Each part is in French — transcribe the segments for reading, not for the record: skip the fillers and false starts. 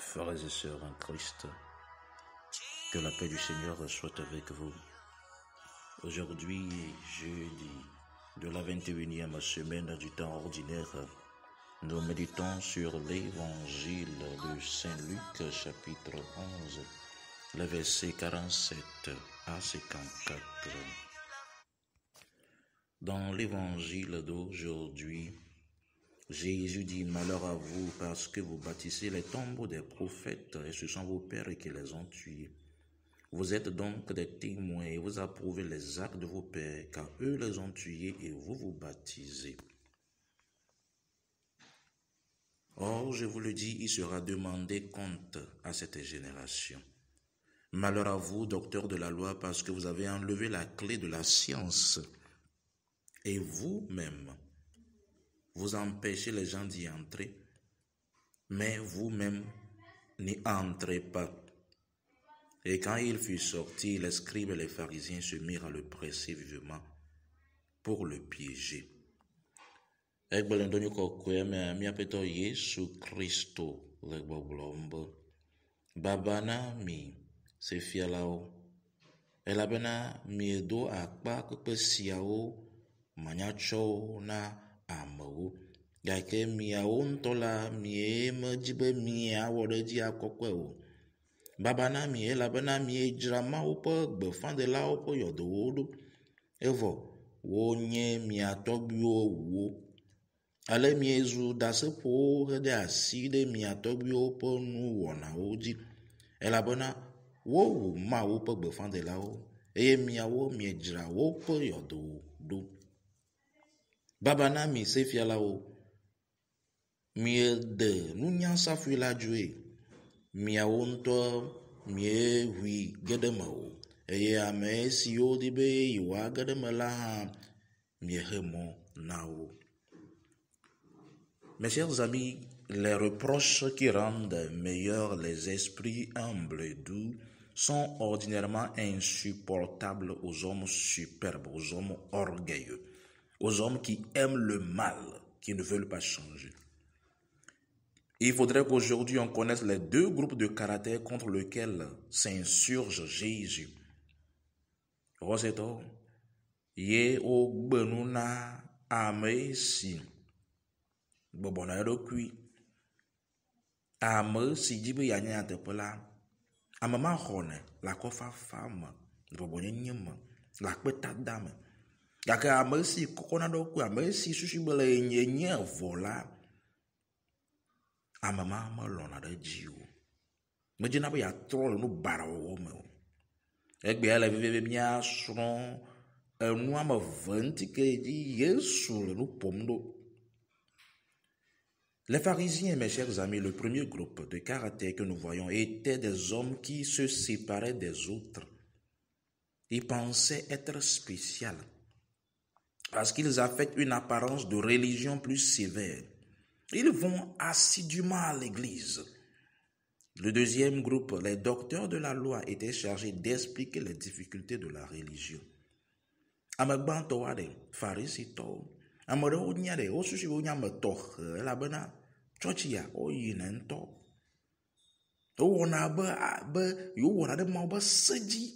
Frères et sœurs en Christ, que la paix du Seigneur soit avec vous. Aujourd'hui, jeudi de la 21e semaine du temps ordinaire, nous méditons sur l'évangile de Saint Luc, chapitre 11, les versets 47 à 54. Dans l'évangile d'aujourd'hui, Jésus dit: malheur à vous parce que vous bâtissez les tombeaux des prophètes et ce sont vos pères qui les ont tués. Vous êtes donc des témoins et vous approuvez les actes de vos pères car eux les ont tués et vous vous baptisez. Or, je vous le dis, il sera demandé compte à cette génération. Malheur à vous, docteurs de la loi, parce que vous avez enlevé la clé de la science et vous-même, vous empêchez les gens d'y entrer, mais vous-même n'y entrez pas. Et quand il fut sorti, les scribes et les pharisiens se mirent à le presser vivement pour le piéger. Egbalendonyo kokwe miapeto Yesu Kristo legboblombo. Babana mi se fialao. Elabena mi edo akpa kpe siao manyacho na amewo. Gake miawo ntola mi me dzibe mi awore dzi akokwe o. Babana mi elabena mi dzrama woƒe gbefãdelawo ƒe yɔdowo ɖo. Evɔ wonye mia tɔgbuiwo wo. Ale miezu daseƒowo hede asi ɖe mia tɔgbuiwo ƒe nuwɔnawo dzi. Elabena wowu Mawu ƒe gbefãdelawo eye miawo miedzra woƒe yɔdowo ɖo. Babana mi sefialawo, miede nunya safui la dzoe. Miawo ŋutɔ miehui ge ɖe me o eye ame siwo di be yewoage ɖe me la hã miehe mɔ na wo. Mes chers amis, les reproches qui rendent meilleurs les esprits humbles et doux sont ordinairement insupportables aux hommes superbes, aux hommes orgueilleux, aux hommes qui aiment le mal, qui ne veulent pas changer. Il faudrait qu'aujourd'hui on connaisse les deux groupes de caractères contre lesquels s'insurge Jésus. Roseto, ye o gbenuna ame si bobona eɖokui. Ame si dzi be yanya teƒe la, ame ma xɔnɛ le akɔfafa me, bɔbɔnyenye me, le akpetada me. Gake ame si kɔkɔna ɖokui, ame si susu be le nye vɔ la, ame ma melɔna ɖe dzi o. Medzina be yeatrɔ le nu bara wɔwɔ me o. Egbea le vevie miasrɔ̃ enu ame eve ŋuti ke dzi Yesu le nu ƒom ɖo. Les pharisiens, mes chers amis, le premier groupe de caractères que nous voyons étaient des hommes qui se séparaient des autres. Ils pensaient être spéciaux parce qu'ils affectent une apparence de religion plus sévère. Ils vont assidûment à l'église. Le deuxième groupe, les docteurs de la loi, étaient chargés d'expliquer les difficultés de la religion. Amegbantoa de Pharisito, ameɖewo nya de wo susu wo nya me tɔxe elabena tsɔtsia wo yina ŋutɔ. Wowɔna be yewowɔna ɖe Mawu be se dzi.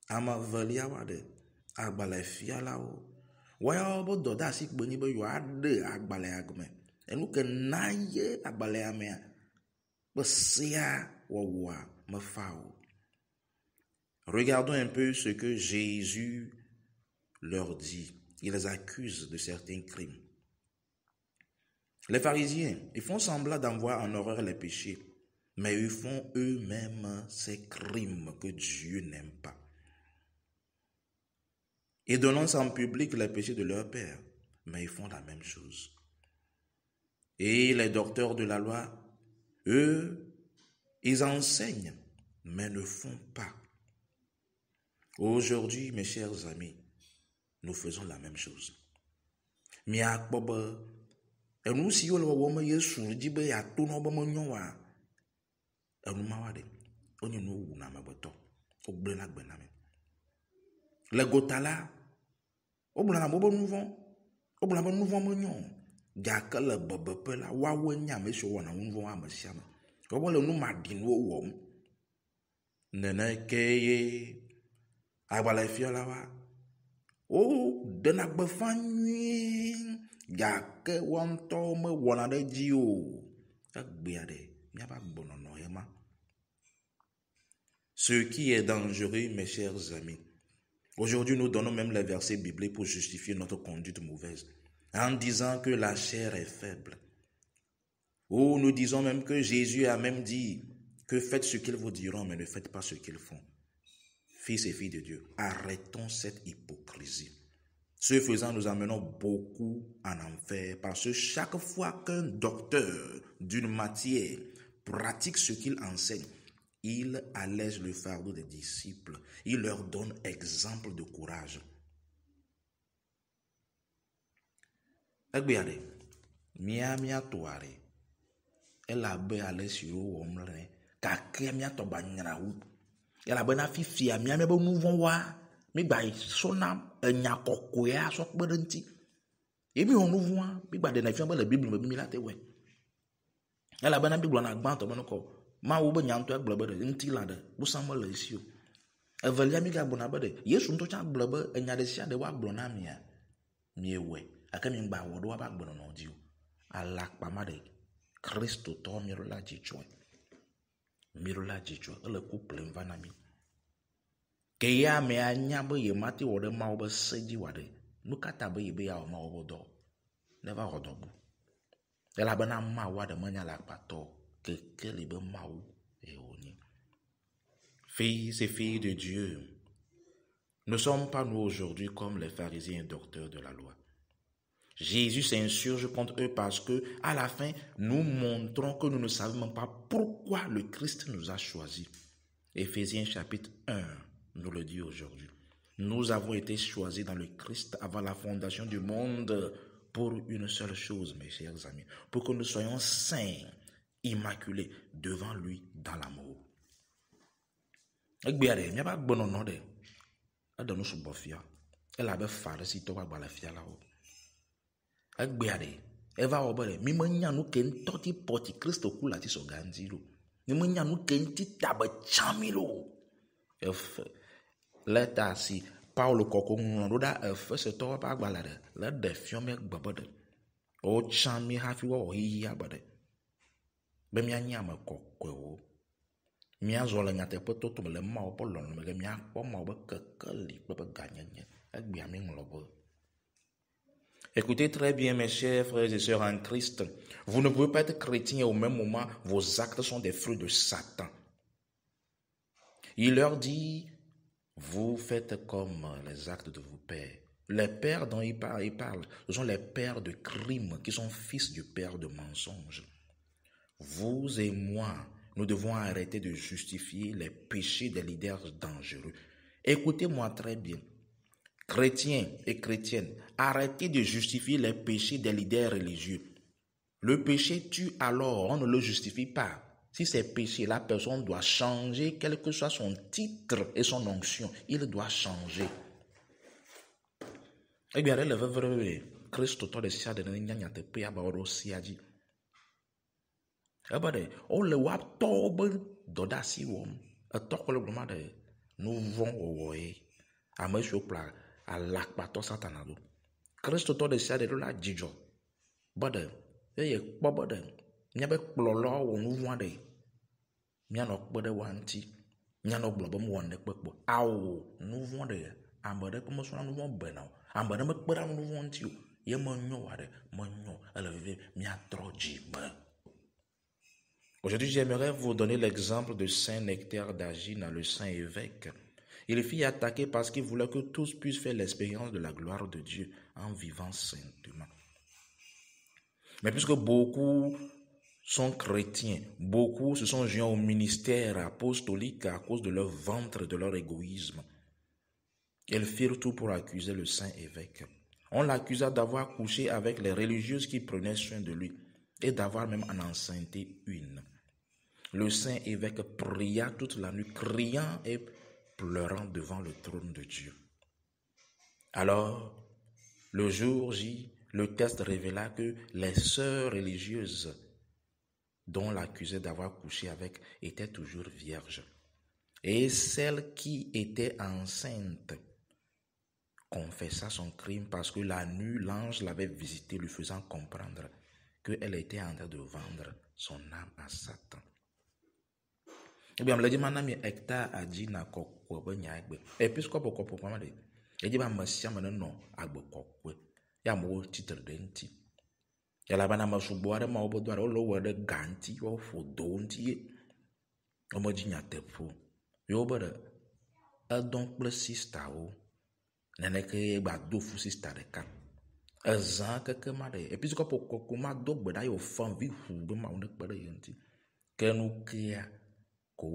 Ame eveliawoa de agbalefialawo. Woawo be dɔdeasi gbe nyi be yewoaɖe agbalẽa gome. Enu ke na ye agbalẽa mea be sea wɔwɔa mefa o. Regardons un peu ce que Jésus leur dit. Il les accuse de certains crimes. Les pharisiens, ils font semblant d'en voir en horreur les péchés, mais ils font eux-mêmes ces crimes que Dieu n'aime pas. Ils dénoncent en public les péchés de leur père, mais ils font la même chose. Et les docteurs de la loi, eux, ils enseignent, mais ne font pas. Aujourd'hui, mes chers amis, nous faisons la même chose. Miakpɔ be enu siwo le wɔwɔm Yesu di be yeato na wo be menyo wa, enu mawoa ɖe wonye nu wuna amegbetɔ, wogblẽna gbe na me. Le gota la, wogblẽna amewo be nu vɔ̃, wogblẽna be nu vɔ̃ menyo, gake le bebeƒe la, woawoe nye ame siwo wɔna nu vɔ̃ ame sia ame. wole nu maɖinuwo wɔm. Neneke agbalẽfiala wa, woɖena gbeƒã nyuie, gake woawo ŋutɔwo mewɔna ɖe dzi o. Egbea ɖe míaƒe agbɔnɔnɔ ye ma. Ce qui est dangereux, mes chers amis. Aujourd'hui, nous donnons même les versets bibliques pour justifier notre conduite mauvaise, en disant que la chair est faible. Ou nous disons même que Jésus a même dit que faites ce qu'ils vous diront, mais ne faites pas ce qu'ils font. Fils et filles de Dieu, arrêtons cette hypocrisie. Ce faisant, nous amenons beaucoup en enfer, parce que chaque fois qu'un docteur d'une matière pratique ce qu'il enseigne, il allège le fardeau des disciples. Il leur donne exemple de courage. Egbeade, mia toare, elabe ale siro womle, kake mia to banyrawu. Elabe na fifia mia be nuvon wa, mi gba sona enya kokoya so kpedenti. Ebi on nuvon, mi gba de na fian be le Bible me mi la te we. Elabe na Bible na gba to be no ko. Ma wo be nyanto agble be de nti la de busamo le isi o. Evelia mi ga gbona be de Yesu nto cha agble be enya de sia de wa gblo na mia. Mi ewe aka mi gba wo do wa ba gblo no di o. Alakpa ma de Kristo to mi ro la jijo. Mi ro la jijo ele couple mvana mi. Ke ya me anya be ye mati wo de ma wo be seji wa de. Nu kata be ye be ya o ma wo do. Never hodobu. Ela be na ma wa de manya la pato. Fils et filles de Dieu, ne sommes pas nous aujourd'hui comme les pharisiens et docteurs de la loi. Jésus s'insurge contre eux parce que, à la fin, nous montrons que nous ne savons même pas pourquoi le Christ nous a choisis. Éphésiens chapitre 1 nous le dit aujourd'hui. Nous avons été choisis dans le Christ avant la fondation du monde pour une seule chose, mes chers amis, pour que nous soyons saints, immaculé devant lui dans l'amour. Egbeare mia ba gbonono de adonu subofia ela be farisi to ba gbalafia la o. Egbeare eva obere mi manya nu ken toti poti Kristo kula ti so ganziro. Mi manya nu ken ti tabe chamilo. Ef leta si Paulo koko ngondo da ef se to ba gbalade le de fiome gbabode. O chami hafi wo hi abade. Be mia nyama kokko mia zo le nyate pe toto le ma o lon me mia po ma be kekeli pe ganyenye egbe ami nglobo. Écoutez très bien mes chers frères et sœurs en Christ, vous ne pouvez pas être chrétien et au même moment vos actes sont des fruits de Satan. Il leur dit vous faites comme les actes de vos pères. Les pères dont il parle, ce sont les pères de crime qui sont fils du père de mensonges. Vous et moi, nous devons arrêter de justifier les péchés des leaders dangereux. Écoutez-moi très bien. Chrétiens et chrétiennes, arrêtez de justifier les péchés des leaders religieux. Le péché tue alors, on ne le justifie pas. Si c'est péché, la personne doit changer, quel que soit son titre et son onction, il doit changer. Eh bien, le vrai Christ to de sia de nyanya te pe abaro siaji. Ebade o le wa to be dodasi wom e to ko le gloma de nu von owoe ameso pla alakpa to satana do Kristo to de sia de la jijo bade ye kpo bade nya be kplolo wo nu von de nya no kpo de wanti nya no glo be mo won de pepo awo nu von de ambade ko mo so nu von be na ambade me kpera nu von ti o ye mo nyo wa de mo nyo eleve mi atroji ba. Aujourd'hui, j'aimerais vous donner l'exemple de Saint Nectaire d'Agina, le saint évêque. Il fut attaqué parce qu'il voulait que tous puissent faire l'expérience de la gloire de Dieu en vivant saintement. Mais puisque beaucoup sont chrétiens, beaucoup se sont joints au ministère apostolique à cause de leur ventre et de leur égoïsme. Ils firent tout pour accuser le saint évêque. On l'accusa d'avoir couché avec les religieuses qui prenaient soin de lui et d'avoir même en enceinté une. Le saint évêque pria toute la nuit, criant et pleurant devant le trône de Dieu. Alors, le jour J, le test révéla que les sœurs religieuses dont l'accusait d'avoir couché avec était toujours vierge. Et celle qui était enceinte confessa son crime parce que la nuit, l'ange l'avait visitée, lui faisant comprendre qu'elle était en train de vendre son âme à Satan. Eh bien, on l'a dit, maintenant, hectare a dit, n'a quoi, et puis, quoi, pour moi, et dit, monsieur, non, à quoi, ya mo titre d'enti. Ya la bana masuboare ma obodo ara lo were ganti o fodo nti o mo jinya tepo yo bere adon ple sister o nene ke gba do fu sister de ka azan keke ma de e puis ko ko ma do gbe da yo fan vi hu be ma on pere yenti ke nu kia ko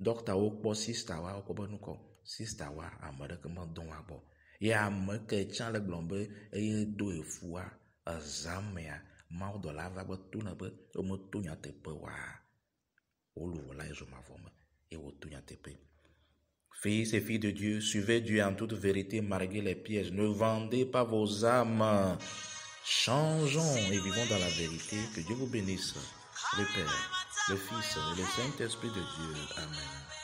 doctor o po sister wa ko banu ko sister wa amade ke ma don wa bo ya me ke chan le glombe e do e fua azamea mau do lava batuna be o motunya tepe wa o lu la je ma forme et o tunya tepe. Fils et filles de Dieu, suivez Dieu en toute vérité, malgré les pièges. Ne vendez pas vos âmes. Changeons et vivons dans la vérité. Que Dieu vous bénisse. Le Père, le Fils et le Saint-Esprit de Dieu. Amen.